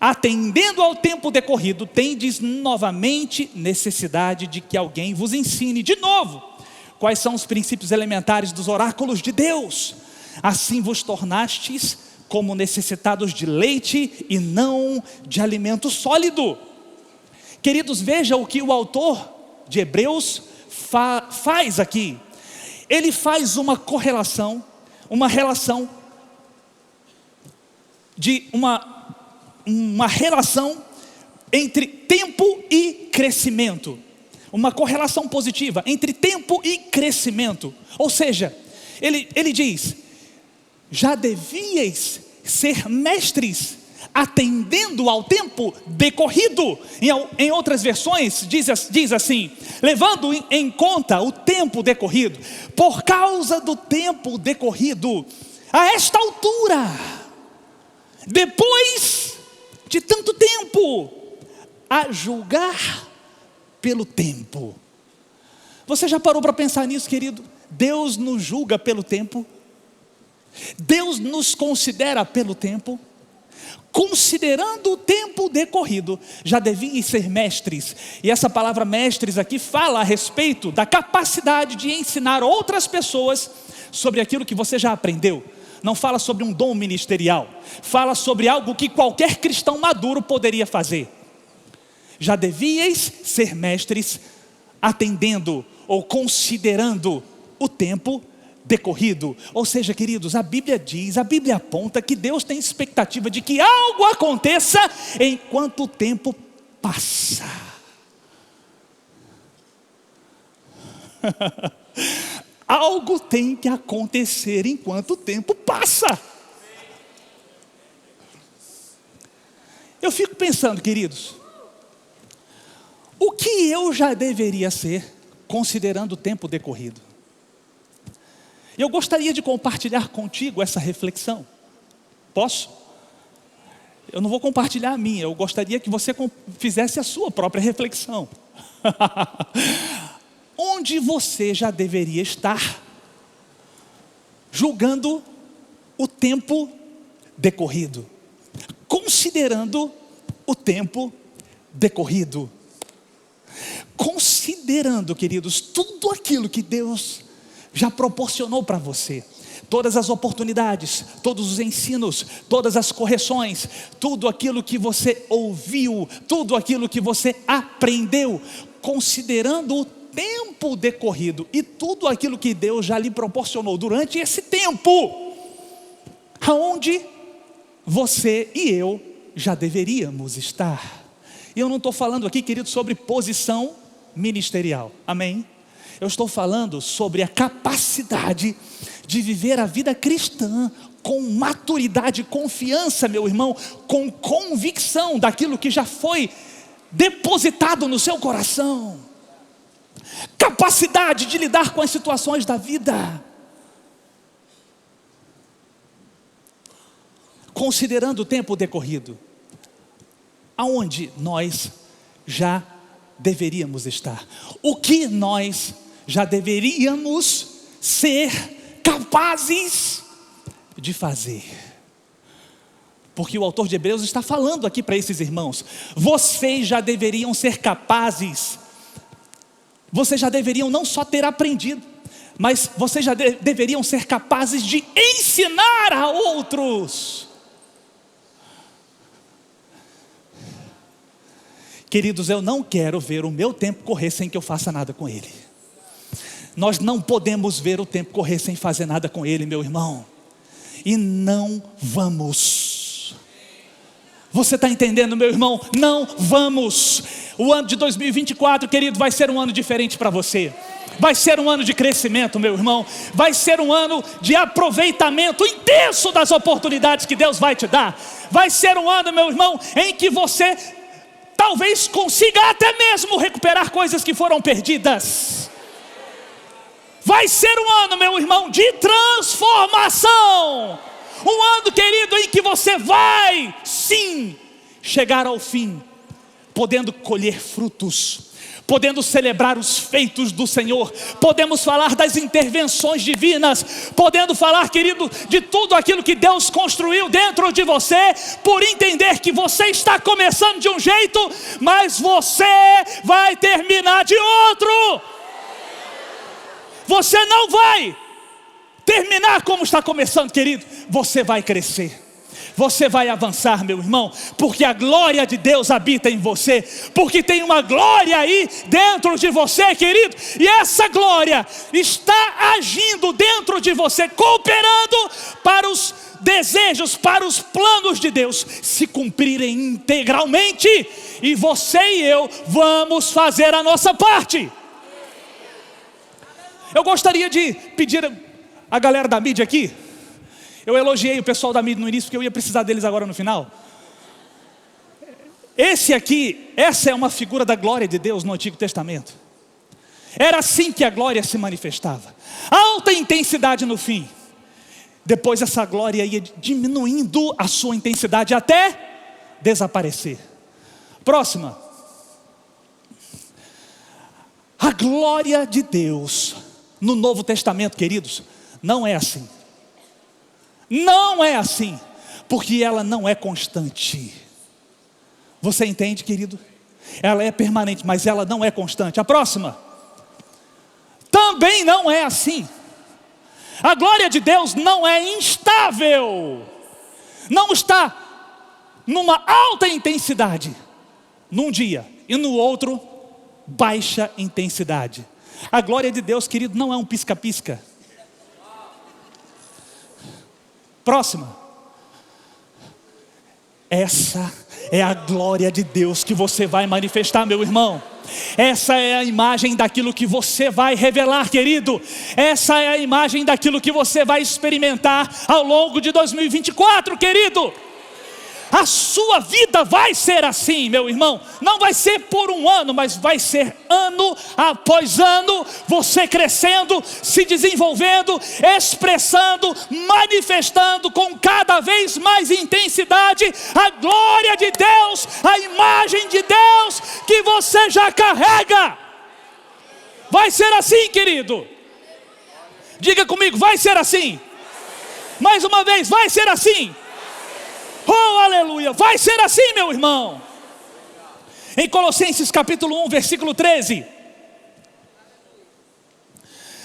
atendendo ao tempo decorrido, tendes novamente necessidade de que alguém vos ensine de novo quais são os princípios elementares dos oráculos de Deus. Assim vos tornastes como necessitados de leite e não de alimento sólido. Queridos, veja o que o autor de Hebreus faz aqui. Ele faz uma correlação, uma relação de uma relação entre tempo e crescimento. Uma correlação positiva entre tempo e crescimento. Ou seja, ele diz: já devíeis ser mestres, atendendo ao tempo decorrido. Em outras versões diz assim: levando em conta o tempo decorrido. Por causa do tempo decorrido, a esta altura, depois de tanto tempo, a julgar pelo tempo. Você já parou para pensar nisso, querido? Deus nos julga pelo tempo. Deus nos considera pelo tempo. Considerando o tempo decorrido, já deviam ser mestres. E essa palavra mestres aqui fala a respeito da capacidade de ensinar outras pessoas sobre aquilo que você já aprendeu. Não fala sobre um dom ministerial. Fala sobre algo que qualquer cristão maduro poderia fazer. Já devíeis ser mestres, atendendo ou considerando o tempo decorrido. Ou seja, queridos, a Bíblia diz, a Bíblia aponta que Deus tem expectativa de que algo aconteça enquanto o tempo passa. Algo tem que acontecer enquanto o tempo passa. Eu fico pensando, queridos, o que eu já deveria ser, considerando o tempo decorrido? Eu gostaria de compartilhar contigo essa reflexão. Posso? Eu não vou compartilhar a minha, eu gostaria que você fizesse a sua própria reflexão. Onde você já deveria estar, julgando o tempo decorrido? Considerando o tempo decorrido. Considerando, queridos, tudo aquilo que Deus já proporcionou para você. Todas as oportunidades, todos os ensinos, todas as correções, tudo aquilo que você ouviu, tudo aquilo que você aprendeu, considerando o tempo decorrido e tudo aquilo que Deus já lhe proporcionou durante esse tempo, aonde você e eu já deveríamos estar. E eu não estou falando aqui, querido, sobre posição ministerial, amém? Eu estou falando sobre a capacidade de viver a vida cristã com maturidade, confiança, meu irmão, com convicção daquilo que já foi depositado no seu coração. Capacidade de lidar com as situações da vida. Considerando o tempo decorrido, aonde nós já deveríamos estar? O que nós já deveríamos ser capazes de fazer? Porque o autor de Hebreus está falando aqui para esses irmãos: vocês já deveriam ser capazes, vocês já deveriam não só ter aprendido, mas vocês já deveriam ser capazes de ensinar a outros. Queridos, eu não quero ver o meu tempo correr sem que eu faça nada com ele. Nós não podemos ver o tempo correr sem fazer nada com ele, meu irmão. E não vamos. Você está entendendo, meu irmão? Não vamos. O ano de 2024, querido, vai ser um ano diferente para você. Vai ser um ano de crescimento, meu irmão. Vai ser um ano de aproveitamento intenso das oportunidades que Deus vai te dar. Vai ser um ano, meu irmão, em que você talvez consiga até mesmo recuperar coisas que foram perdidas. Vai ser um ano, meu irmão, de transformação. Um ano, querido, em que você vai, sim, chegar ao fim, podendo colher frutos, podendo celebrar os feitos do Senhor. Podemos falar das intervenções divinas, podendo falar, querido, de tudo aquilo que Deus construiu dentro de você, por entender que você está começando de um jeito, mas você vai terminar de outro. Você não vai terminar como está começando, querido. Você vai crescer. Você vai avançar, meu irmão, porque a glória de Deus habita em você, porque tem uma glória aí dentro de você, querido, e essa glória está agindo dentro de você, cooperando para os desejos, para os planos de Deus se cumprirem integralmente, e você e eu vamos fazer a nossa parte. Eu gostaria de pedir a galera da mídia aqui. Eu elogiei o pessoal da mídia no início, porque eu ia precisar deles agora no final. Essa é uma figura da glória de Deus no Antigo Testamento. Era assim que a glória se manifestava. Alta intensidade no fim. Depois essa glória ia diminuindo a sua intensidade até desaparecer. Próxima. A glória de Deus no Novo Testamento, queridos, não é assim. Não é assim, porque ela não é constante. Você entende, querido? Ela é permanente, mas ela não é constante. A próxima. Também não é assim. A glória de Deus não é instável. Não está numa alta intensidade num dia e no outro baixa intensidade. A glória de Deus, querido, não é um pisca-pisca. Próxima. Essa é a glória de Deus que você vai manifestar, meu irmão. Essa é a imagem daquilo que você vai revelar, querido. Essa é a imagem daquilo que você vai experimentar ao longo de 2024, querido. A sua vida vai ser assim, meu irmão. Não vai ser por um ano, mas vai ser ano após ano, você crescendo, se desenvolvendo, expressando, manifestando com cada vez mais intensidade a glória de Deus, a imagem de Deus que você já carrega. Vai ser assim, querido. Diga comigo, vai ser assim. Mais uma vez, vai ser assim. Oh, aleluia, vai ser assim, meu irmão. Em Colossenses capítulo 1, versículo 13,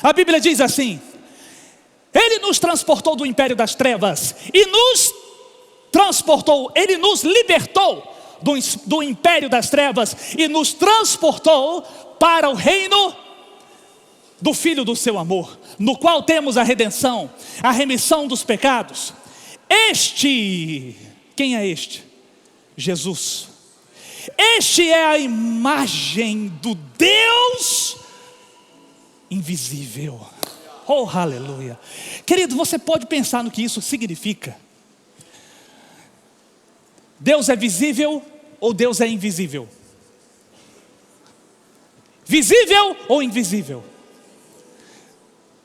a Bíblia diz assim: Ele nos transportou do império das trevas e nos transportou, Ele nos libertou do império das trevas e nos transportou para o reino do Filho do seu amor, no qual temos a redenção, a remissão dos pecados. Quem é este? Jesus. Este é a imagem do Deus invisível. Oh, aleluia. Querido, você pode pensar no que isso significa. Deus é visível ou Deus é invisível? Visível ou invisível?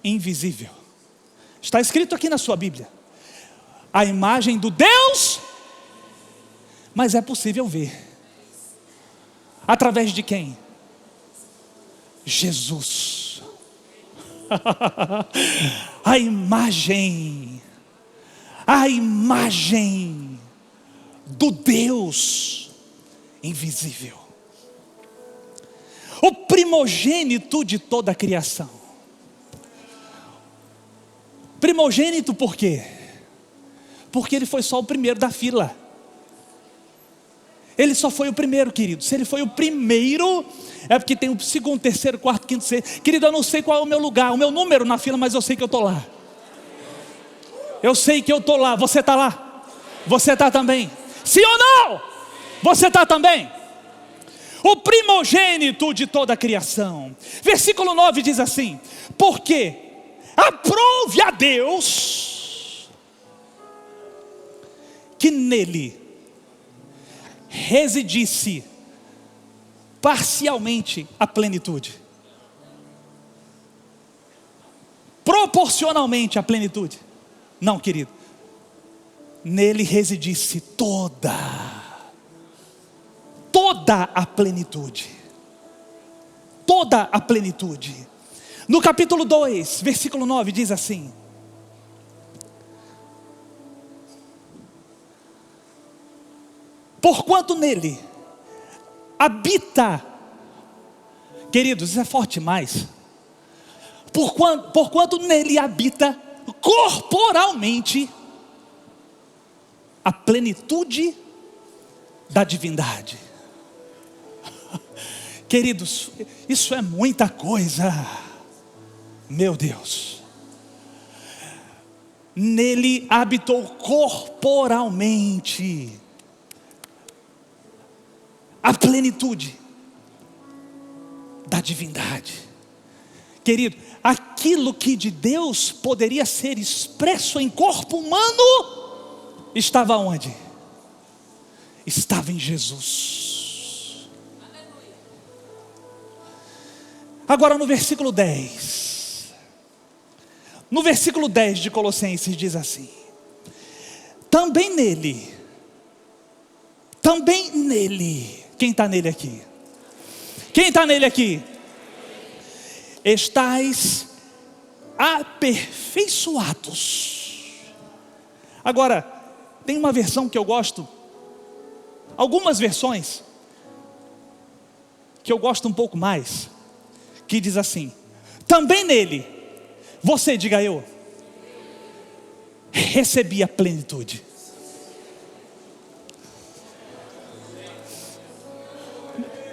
Invisível. Está escrito aqui na sua Bíblia. A imagem do Deus, mas é possível ver. Através de quem? Jesus. A imagem do Deus invisível. O primogênito de toda a criação. Primogênito por quê? Porque ele foi só o primeiro da fila. Ele só foi o primeiro, querido. Se ele foi o primeiro, é porque tem o segundo, terceiro, quarto, quinto, sexto. Querido, eu não sei qual é o meu lugar, o meu número na fila, mas eu sei que eu estou lá. Eu sei que eu estou lá. Você está lá? Você está também? Sim ou não? Você está também? O primogênito de toda a criação. Versículo 9 diz assim: porque aprove a Deus que nele residisse parcialmente a plenitude, proporcionalmente a plenitude. Não, querido, nele residisse toda a plenitude. Toda a plenitude. No capítulo 2, versículo 9 diz assim: porquanto nele habita, queridos, isso é forte demais. Porquanto nele habita corporalmente a plenitude da divindade. Queridos, isso é muita coisa. Meu Deus. Nele habitou corporalmente a plenitude da divindade. Querido, aquilo que de Deus poderia ser expresso em corpo humano, estava onde? Estava em Jesus. Agora no versículo 10. No versículo 10 de Colossenses diz assim: também nele. Quem está nele aqui? Quem está nele aqui? Estais aperfeiçoados. Agora, tem uma versão que eu gosto, algumas versões que eu gosto um pouco mais, que diz assim: também nele, você, diga eu, recebi a plenitude.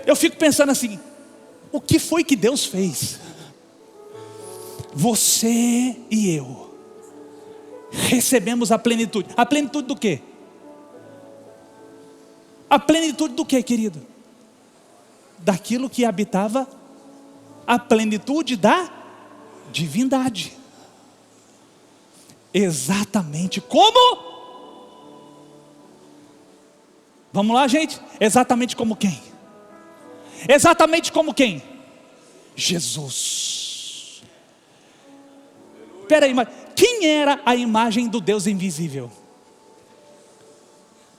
Eu fico pensando assim: o que foi que Deus fez? Você e eu recebemos a plenitude. A plenitude do quê? A plenitude do quê, querido? Daquilo que habitava a plenitude da divindade. Exatamente como? Vamos lá, gente? Exatamente como quem? Exatamente como quem? Jesus. Espera aí, mas quem era a imagem do Deus invisível?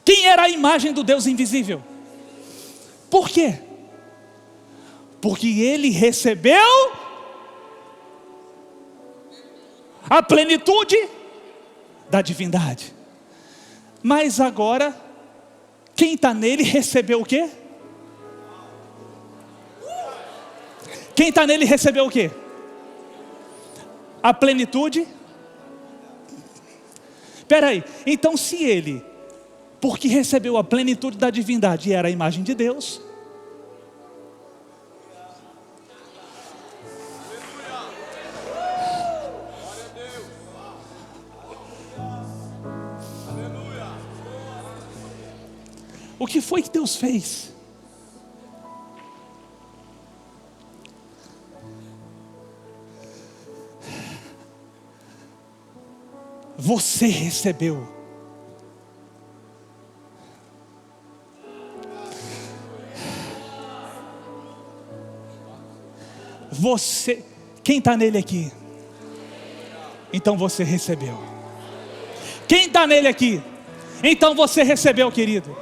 Quem era a imagem do Deus invisível? Por quê? Porque ele recebeu a plenitude da divindade. Mas agora, quem está nele recebeu o quê? Quem está nele recebeu o quê? A plenitude. Espera aí, então se ele, porque recebeu a plenitude da divindade e era a imagem de Deus, o que foi que Deus fez? Você recebeu. Você, quem está nele aqui? Então você recebeu. Quem está nele aqui? Então você recebeu, querido.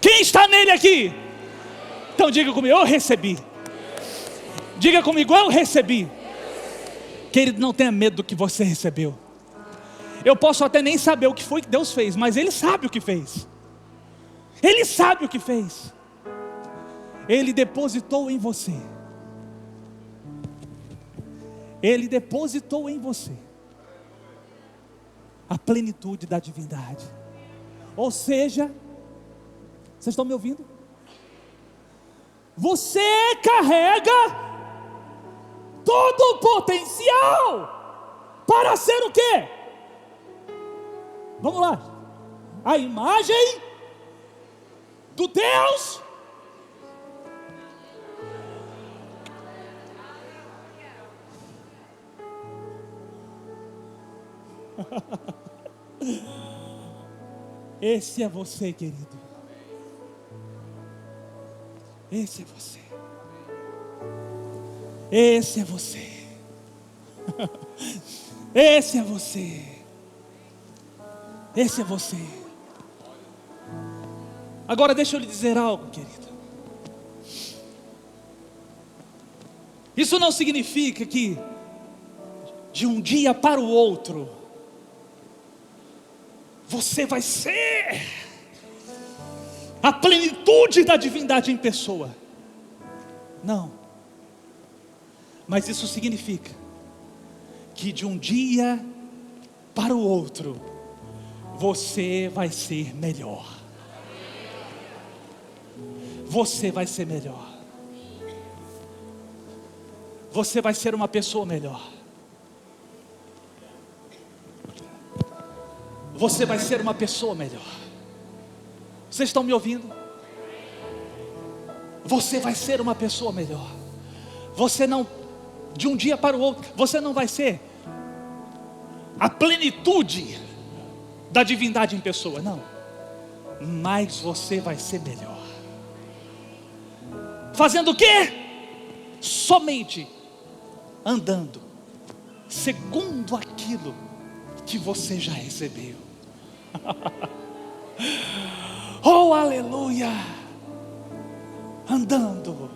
Quem está nele aqui? Então diga comigo, eu recebi. Diga comigo, eu recebi. Querido, não tenha medo do que você recebeu. Eu posso até nem saber o que foi que Deus fez, mas Ele sabe o que fez. Ele sabe o que fez. Ele depositou em você. Ele depositou em você a plenitude da divindade. Ou seja, vocês estão me ouvindo? Você carrega todo o potencial para ser o quê? Vamos lá. A imagem do Deus esse é você, querido. Esse é você. Esse é você. Esse é você. Esse é você. Agora deixa eu lhe dizer algo, querido. Isso não significa que de um dia para o outro você vai ser a plenitude da divindade em pessoa. Não. Mas isso significa que de um dia para o outro você vai ser melhor. Você vai ser melhor. Você vai ser uma pessoa melhor. Você vai ser uma pessoa melhor. Vocês estão me ouvindo? Você vai ser uma pessoa melhor. Você não, de um dia para o outro, você não vai ser a plenitude da divindade em pessoa, não. Mas você vai ser melhor. Fazendo o quê? Somente andando segundo aquilo que você já recebeu. Oh, aleluia! Andando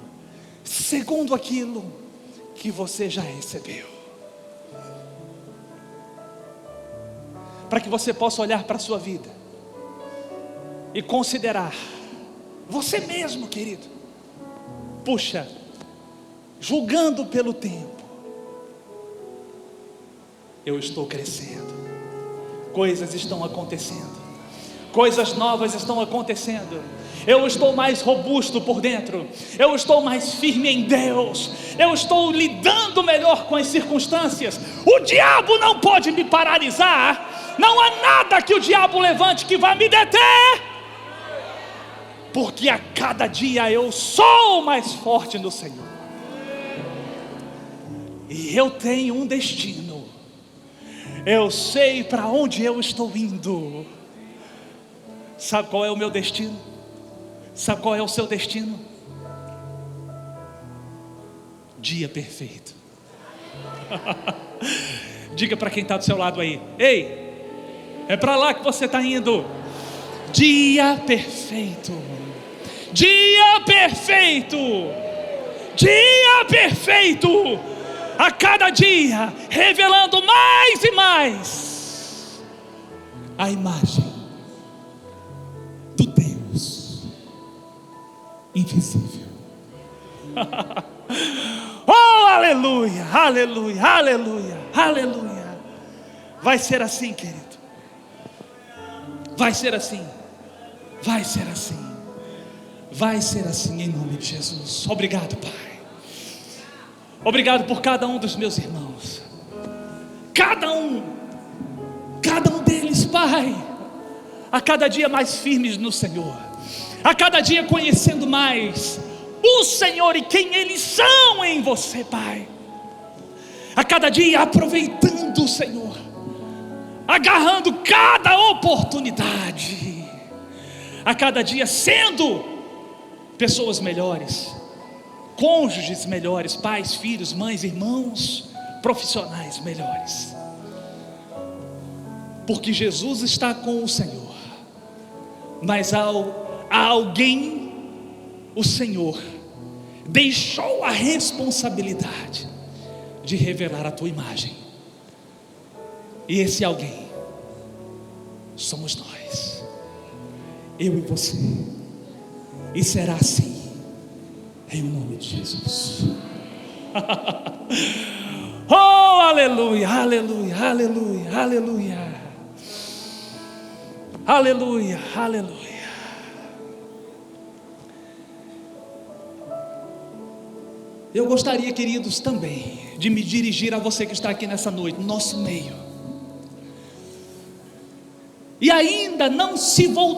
segundo aquilo que você já recebeu. Para que você possa olhar para a sua vida e considerar você mesmo, querido. Puxa, julgando pelo tempo, eu estou crescendo, coisas estão acontecendo, coisas novas estão acontecendo. eu estou mais robusto por dentro, eu estou mais firme em Deus, eu estou lidando melhor com as circunstâncias. O diabo não pode me paralisar, não há nada que o diabo levante que vai me deter, porque a cada dia eu sou mais forte no Senhor, e eu tenho um destino, eu sei para onde eu estou indo. Sabe qual é o meu destino? Sabe qual é o seu destino? Dia perfeito. Diga para quem está do seu lado aí: ei, é para lá que você está indo. Dia perfeito. Dia perfeito. Dia perfeito. A cada dia revelando mais e mais a imagem do Deus invisível. Oh, aleluia, aleluia, aleluia, aleluia. Vai ser assim, querido. Vai ser assim. Vai ser assim. Vai ser assim em nome de Jesus. Obrigado, Pai. Obrigado por cada um dos meus irmãos. Cada um deles, Pai, a cada dia mais firmes no Senhor, a cada dia conhecendo mais o Senhor e quem eles são em você, Pai. A cada dia aproveitando o Senhor, agarrando cada oportunidade, a cada dia sendo pessoas melhores, cônjuges melhores, pais, filhos, mães, irmãos, profissionais melhores, porque Jesus está com o Senhor. Mas a alguém o Senhor deixou a responsabilidade de revelar a tua imagem, e esse alguém somos nós, eu e você, e será assim em nome de Jesus. Oh, aleluia, aleluia, aleluia, aleluia, aleluia, aleluia. Eu gostaria, queridos, também de me dirigir a você que está aqui nessa noite, no nosso meio, e ainda não se voltou